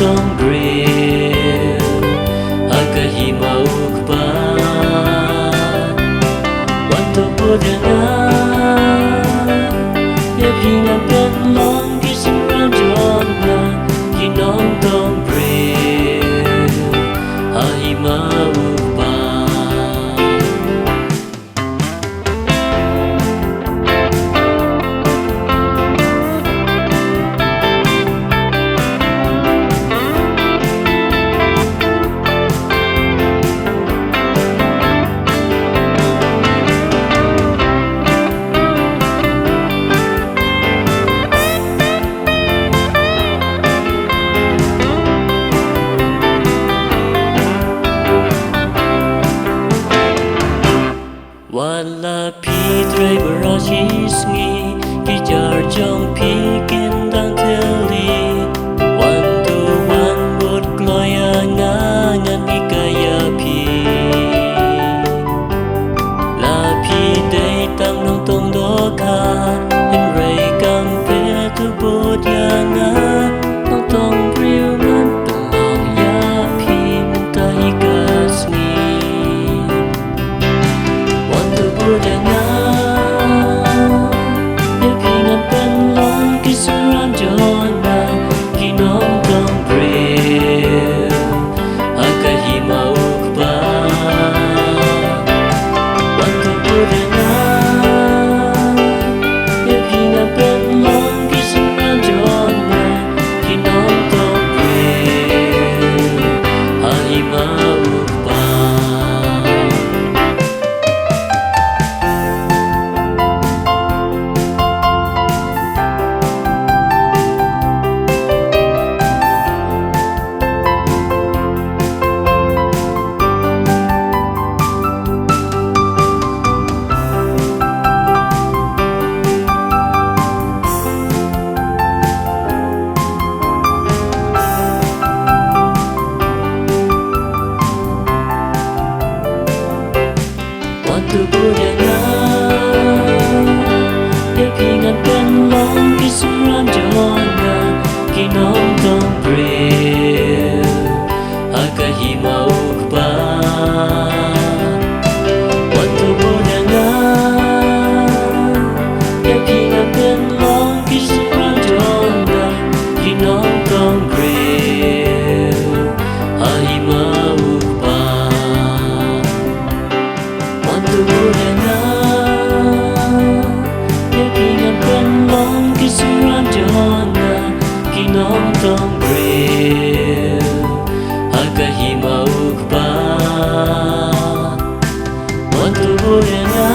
tong grill akahimauk pa wanto pudana yakingan pen long kising ramjon na kinong tong grill ahimauk pa Wala pitre barashisngi Kijar jong pikin dang teli Wantu wan bud gloya ngangan ikaya pi La pi day tam nong tong doka En rei kam pe tu bud ya nga Nong tong briu man pelong ya pi Minta ikasni Pudana yakingan pen long kisang jona kinong tong grill akahimauk pa wanto pudana yakingan pen long kisang jona kinong tong grill ahimauk pa Wanto pudana yakingan pen long kisang ramjona kinong tong grill akahimauk pa Wanto pudana yakingan pen long kisang ramjona kinong tong grill ahimauk pa Pudana yakingan pen long kisang ramjona kinong tong grill akahimauk pa Wanto pudana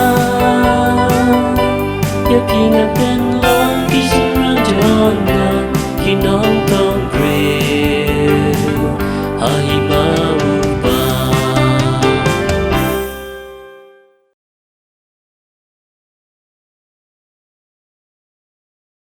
yakingan pen long kisang ramjona kinong tong grill ahimauk